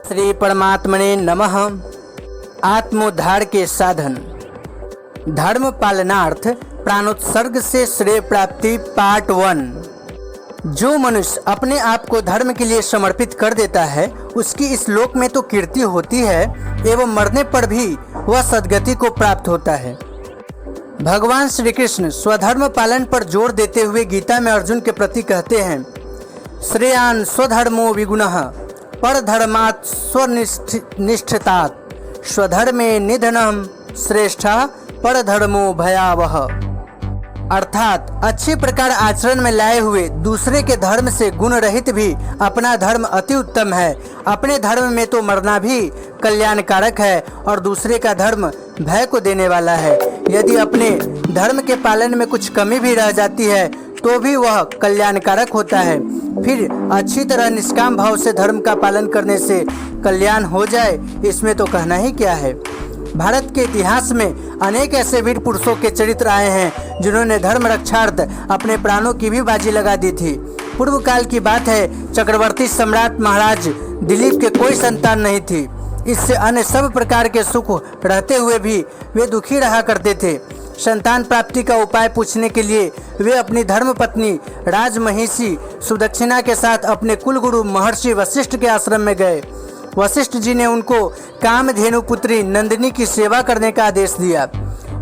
श्री परमात्मने नमः। आत्मोद्धार के साधन। धर्म पालनार्थ प्राणोत्सर्ग से श्रेय प्राप्ति पार्ट 1। जो मनुष्य अपने आप को धर्म के लिए समर्पित कर देता है उसकी इस लोक में तो कीर्ति होती है एवं मरने पर भी वह सद्गति को प्राप्त होता है। भगवान श्री कृष्ण स्वधर्म पालन पर जोर देते हुए गीता में अर्जुन के प्रति कहते हैं, श्रेयान स्वधर्मो विगुणः परधर्मात् स्वनिष्ठतात् स्वधर्मे निधनम श्रेष्ठा परधर्मो भयावह। अर्थात अच्छे प्रकार आचरण में लाए हुए दूसरे के धर्म से गुण रहित भी अपना धर्म अति उत्तम है। अपने धर्म में तो मरना भी कल्याणकारक है और दूसरे का धर्म भय को देने वाला है। यदि अपने धर्म के पालन में कुछ कमी भी रह जाती है तो भी वह कल्याणकारक होता है। फिर अच्छी तरह निष्काम भाव से धर्म का पालन करने से कल्याण हो जाए, इसमें तो कहना ही क्या है। भारत के इतिहास में अनेक ऐसे वीर पुरुषों के चरित्र आए हैं जिन्होंने धर्म रक्षार्थ अपने प्राणों की भी बाजी लगा दी थी। पूर्व काल की बात है, चक्रवर्ती सम्राट महाराज दिलीप के कोई संतान नहीं थी। इससे अन्य सब प्रकार के सुख रहते हुए भी वे दुखी रहा करते थे। संतान प्राप्ति का उपाय पूछने के लिए वे अपनी धर्म पत्नी राजमहिषी सुदक्षिणा के साथ अपने कुलगुरु महर्षि वशिष्ठ के आश्रम में गए। वशिष्ठ जी ने उनको कामधेनु पुत्री नंदिनी की सेवा करने का आदेश दिया।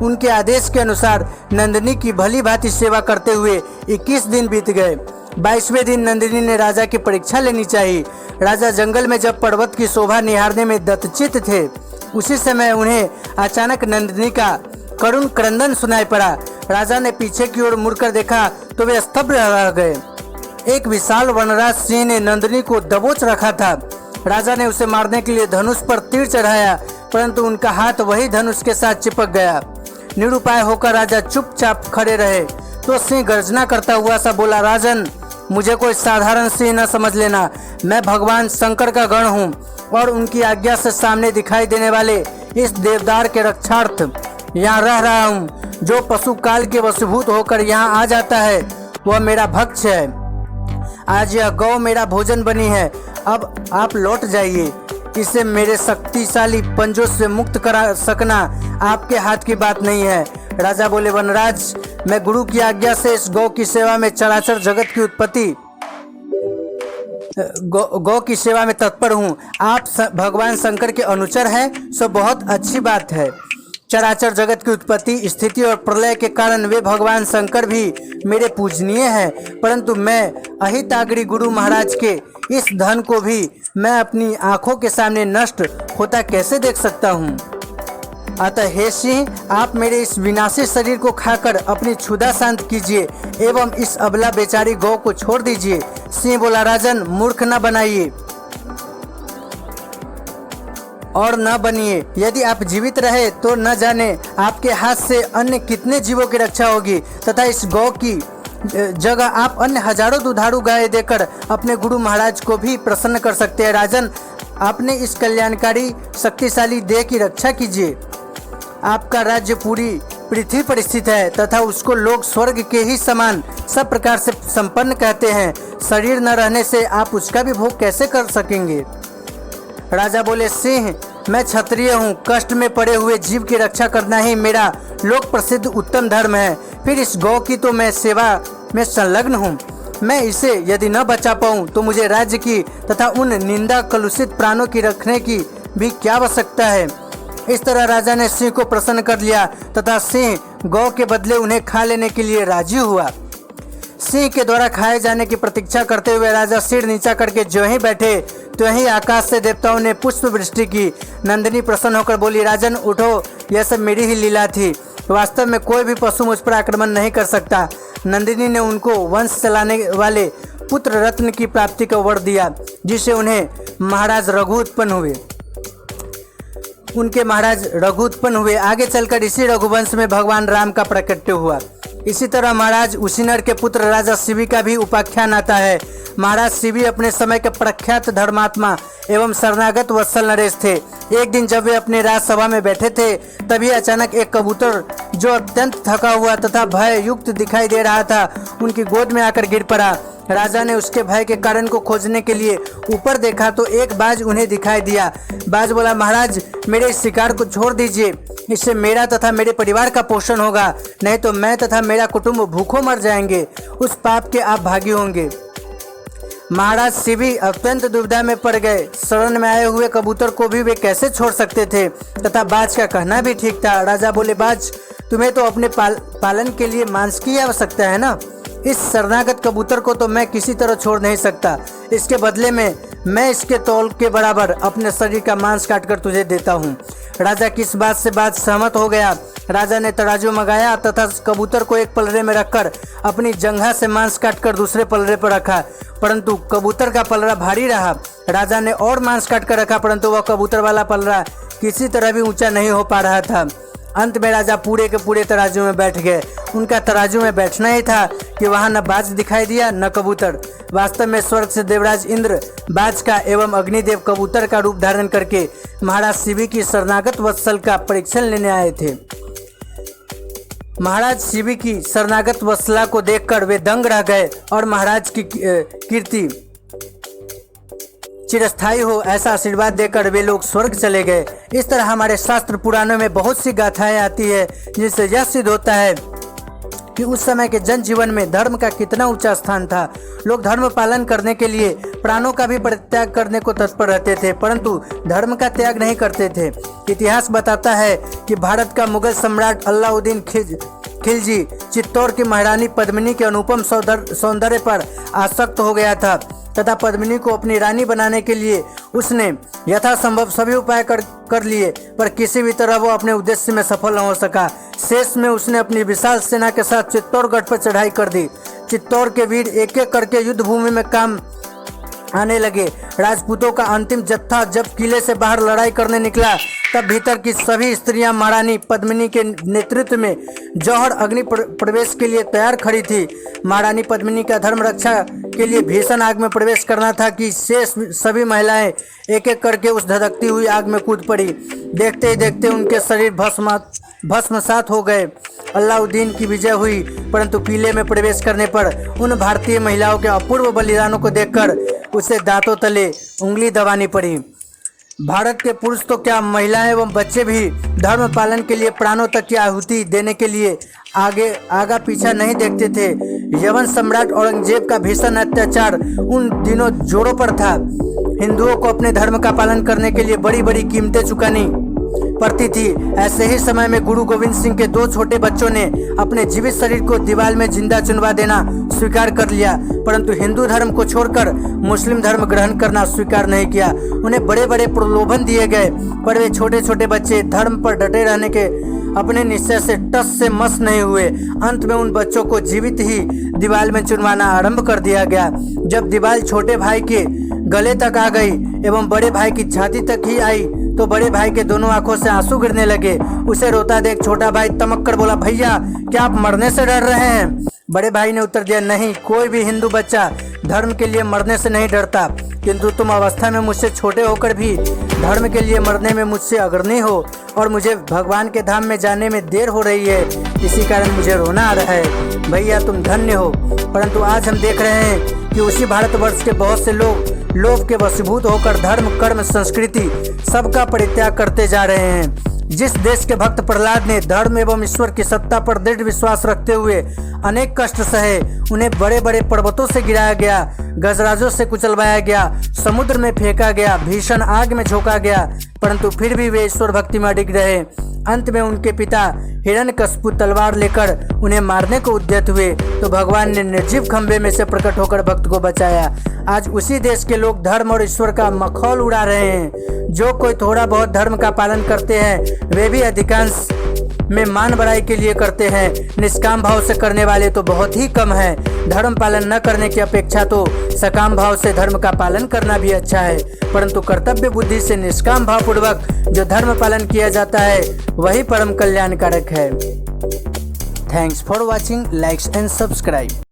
उनके आदेश के अनुसार नंदिनी की भली भांति सेवा करते हुए 21 दिन बीत गए। 22वें दिन नंदिनी ने राजा की परीक्षा लेनी चाहिए। राजा जंगल में जब पर्वत की शोभा निहारने में दत्तचित्त थे, उसी समय उन्हें अचानक नंदिनी का करुण क्रंदन सुनाई पड़ा। राजा ने पीछे की ओर मुड़कर देखा तो वे स्तब्ध रह गए। एक विशाल वनराज सिंह ने नंदिनी को दबोच रखा था। राजा ने उसे मारने के लिए धनुष पर तीर चढ़ाया, परंतु उनका हाथ वही धनुष के साथ चिपक गया। निरुपाय होकर राजा चुपचाप खड़े रहे तो सिंह गर्जना करता हुआ सा बोला, राजन, मुझे कोई साधारण सिंह न समझ लेना। मैं भगवान शंकर का गण हूँ और उनकी आज्ञा से सामने दिखाई देने वाले इस देवदार के रक्षार्थ यहाँ रह रहा हूँ। जो पशु काल के वशीभूत होकर यहाँ आ जाता है वह मेरा भक्ष है। आज यह गौ मेरा भोजन बनी है। अब आप लौट जाइए। इसे मेरे शक्तिशाली पंजों से मुक्त करा सकना आपके हाथ की बात नहीं है। राजा बोले, वनराज, मैं गुरु की आज्ञा से इस गौ की सेवा में चराचर जगत की उत्पत्ति गौ की सेवा में तत्पर हूँ। आप भगवान शंकर के अनुचर हैं, सो बहुत अच्छी बात है। चराचर जगत की उत्पत्ति, स्थिति और प्रलय के कारण वे भगवान शंकर भी मेरे पूजनीय हैं, परंतु मैं अहिताग्री गुरु महाराज के इस धन को भी मैं अपनी आंखों के सामने नष्ट होता कैसे देख सकता हूँ। अतः हे सिंह, आप मेरे इस विनाशी शरीर को खाकर अपनी क्षुधा शांत कीजिए एवं इस अबला बेचारी गौ को छोड़ दीजिए। सिंह बोला, राजन, मूर्ख न बनाइए और न बनिए। यदि आप जीवित रहे तो न जाने आपके हाथ से अन्य कितने जीवों की रक्षा होगी तथा इस गौ की जगह आप अन्य हजारों दुधारू गाय देकर अपने गुरु महाराज को भी प्रसन्न कर सकते हैं। राजन, आपने इस कल्याणकारी शक्तिशाली देह की रक्षा कीजिए। आपका राज्य पूरी पृथ्वी पर स्थित है तथा उसको लोग स्वर्ग के ही समान सब प्रकार से संपन्न कहते हैं। शरीर न रहने से आप उसका भी भोग कैसे कर सकेंगे। राजा बोले, सिंह, मैं क्षत्रिय हूँ। कष्ट में पड़े हुए जीव की रक्षा करना ही मेरा लोक प्रसिद्ध उत्तम धर्म है। फिर इस गौ की तो मैं सेवा में संलग्न हूँ। मैं इसे यदि न बचा पाऊँ तो मुझे राज्य की तथा उन निंदा कलुषित प्राणों की रखने की भी क्या आवश्यकता है। इस तरह राजा ने सिंह को प्रसन्न कर लिया तथा सिंह गौ के बदले उन्हें खा लेने के लिए राजी हुआ। सिंह के द्वारा खाए जाने की प्रतीक्षा करते हुए राजा सिर नीचा करके जो ही बैठे तो ही आकाश से देवताओं ने पुष्प वृष्टि की। नंदिनी प्रसन्न होकर बोली, राजन, उठो, यह सब मेरी ही लीला थी। वास्तव में कोई भी पशु मुझ पर आक्रमण नहीं कर सकता। नंदिनी ने उनको वंश चलाने वाले पुत्र रत्न की प्राप्ति का वर दिया, जिससे उन्हें महाराज रघु उत्पन्न हुए। उनके महाराज रघु उत्पन्न हुए। आगे चलकर इसी रघुवंश में भगवान राम का प्राकट्य हुआ। इसी तरह महाराज उसीनर के पुत्र राजा शिवी का भी उपाख्यान आता है। महाराज शिवी अपने समय के प्रख्यात धर्मात्मा एवं शरणागत वत्सल नरेश थे। एक दिन जब वे अपने राजसभा में बैठे थे तभी अचानक एक कबूतर जो अत्यंत थका हुआ तथा भय युक्त दिखाई दे रहा था उनकी गोद में आकर गिर पड़ा। राजा ने उसके भय के कारण को खोजने के लिए ऊपर देखा तो एक बाज उन्हें दिखाई दिया। बाज बोला, महाराज मेरे इस शिकार को छोड़ दीजिए, इससे मेरा तथा मेरे परिवार का पोषण होगा, नहीं तो मैं तथा मेरा कुटुंब भूखों मर जाएंगे। उस पाप के आप भागी होंगे। महाराज शिवी अत्यंत दुविधा में पड़ गए। शरण में आए हुए कबूतर को भी वे कैसे छोड़ सकते थे, तथा बाज का कहना भी ठीक था। राजा बोले, बाज तुम्हें तो अपने पालन के लिए मांस की आवश्यकता है ना, इस शरणागत कबूतर को तो मैं किसी तरह छोड़ नहीं सकता। इसके बदले में मैं इसके तौल के बराबर अपने शरीर का मांस काटकर तुझे देता हूँ। राजा की इस बात से बात सहमत हो गया। राजा ने तराजू मंगाया तथा कबूतर को एक पलड़े में रखकर अपनी जंघा से मांस काटकर दूसरे पलड़े पर रखा, परंतु कबूतर का पलड़ा भारी रहा। राजा ने और मांस काट कर रखा, परंतु वह कबूतर वाला पलड़ा किसी तरह भी ऊंचा नहीं हो पा रहा था। अंत में राजा पूरे के पूरे तराजू में बैठ गए। उनका तराजू में बैठना ही था कि वहां न बाज दिखाई दिया न कबूतर। वास्तव में स्वर्ग से देवराज इंद्र बाज का एवं अग्निदेव कबूतर का रूप धारण करके महाराज शिवी की शरणागत वत्सल का परीक्षण लेने आए थे। महाराज शिवी की शरणागत वत्सला को देखकर वे दंग रह गए और महाराज की कीर्ति चिरस्थायी हो ऐसा आशीर्वाद देकर वे लोग स्वर्ग चले गए। इस तरह हमारे शास्त्र पुराणों में बहुत सी गाथाएं आती है, जिससे यह सिद्ध होता है कि उस समय के जनजीवन में धर्म का कितना ऊंचा स्थान था। लोग धर्म पालन करने के लिए प्राणों का भी परित्याग करने को तत्पर रहते थे, परंतु धर्म का त्याग नहीं करते थे। इतिहास बताता है कि भारत का मुगल सम्राट अलाउद्दीन खिलजी चित्तौड़ की महारानी पद्मिनी के अनुपम सौंदर्य पर आसक्त हो गया था तथा पद्मिनी को अपनी रानी बनाने के लिए उसने यथासंभव सभी उपाय कर लिए, पर किसी भी तरह वो अपने उद्देश्य में सफल न हो सका। शेष में उसने अपनी विशाल सेना के साथ चित्तौड़गढ़ पर चढ़ाई कर दी। चित्तौड़ के वीर एक एक करके युद्ध भूमि में काम आने लगे। राजपूतों का अंतिम जत्था जब किले से बाहर लड़ाई करने निकला, तब भीतर की सभी स्त्रियां महारानी पद्मिनी के नेतृत्व में जौहर अग्नि प्रवेश के लिए तैयार खड़ी थी। महारानी पद्मिनी का धर्म रक्षा के लिए भीषण आग में प्रवेश करना था कि शेष सभी महिलाएं एक एक करके उस धधकती हुई आग में कूद पड़ी। देखते ही देखते उनके शरीर भस्मसात हो गए। अलाउद्दीन की विजय हुई, परंतु किले में प्रवेश करने पर उन भारतीय महिलाओं के अपूर्व बलिदानों को देखकर उसे दांतों तले उंगली दबानी पड़ी। भारत के पुरुष तो क्या, महिलाएं एवं बच्चे भी धर्म पालन के लिए प्राणों तक की आहुति देने के लिए आगा पीछा नहीं देखते थे। यवन सम्राट औरंगजेब का भीषण अत्याचार उन दिनों जोरों पर था। हिंदुओं को अपने धर्म का पालन करने के लिए बड़ी बड़ी कीमतें चुकानी पड़ती थी। ऐसे ही समय में गुरु गोविंद सिंह के 2 छोटे बच्चों ने अपने जीवित शरीर को दीवार में जिंदा चुनवा देना स्वीकार कर लिया, परंतु हिंदू धर्म को छोड़कर मुस्लिम धर्म ग्रहण करना स्वीकार नहीं किया। उन्हें बड़े बड़े प्रलोभन दिए गए, पर वे छोटे छोटे बच्चे धर्म पर डटे रहने के अपने निश्चय से टस से मस नहीं हुए। अंत में उन बच्चों को जीवित ही दीवार में चुनवाना आरंभ कर दिया गया। जब दीवार छोटे भाई के गले तक आ गई एवं बड़े भाई की छाती तक ही आई, तो बड़े भाई के दोनों आंखों से आंसू गिरने लगे। उसे रोता देख छोटा भाई तमक कर बोला, भैया क्या आप मरने से डर रहे हैं? बड़े भाई ने उत्तर दिया, नहीं, कोई भी हिंदू बच्चा धर्म के लिए मरने से नहीं डरता, किंतु तुम अवस्था में मुझसे छोटे होकर भी धर्म के लिए मरने में मुझसे अग्रणी हो और मुझे भगवान के धाम में जाने में देर हो रही है, इसी कारण मुझे रोना आ रहा है। भैया तुम धन्य हो। परंतु आज हम देख रहे हैं कि उसी भारतवर्ष के बहुत से लोग लोभ के वशीभूत होकर धर्म, कर्म, संस्कृति सबका परित्याग करते जा रहे हैं। जिस देश के भक्त प्रहलाद ने धर्म एवं ईश्वर की सत्ता पर दृढ़ विश्वास रखते हुए अनेक कष्ट सहे, उन्हें बड़े बड़े पर्वतों से गिराया गया, गजराजों से कुचलवाया गया, समुद्र में फेंका गया, भीषण आग में झोंका गया, परंतु फिर भी वे ईश्वर भक्ति में अडिग रहे। अंत में उनके पिता हिरण्यकशिपु तलवार लेकर उन्हें मारने को उद्यत हुए, तो भगवान ने निर्जीव खंभे में से प्रकट होकर भक्त को बचाया। आज उसी देश के लोग धर्म और ईश्वर का मखौल उड़ा रहे हैं। जो कोई थोड़ा बहुत धर्म का पालन करते हैं, वे भी अधिकांश में मान बढ़ाई के लिए करते हैं। निष्काम भाव से करने वाले तो बहुत ही कम हैं। धर्म पालन न करने की अपेक्षा तो सकाम भाव से धर्म का पालन करना भी अच्छा है, परंतु कर्तव्य बुद्धि से निष्काम भाव पूर्वक जो धर्म पालन किया जाता है वही परम कल्याणकारक है। Thanks for watching, likes and subscribe.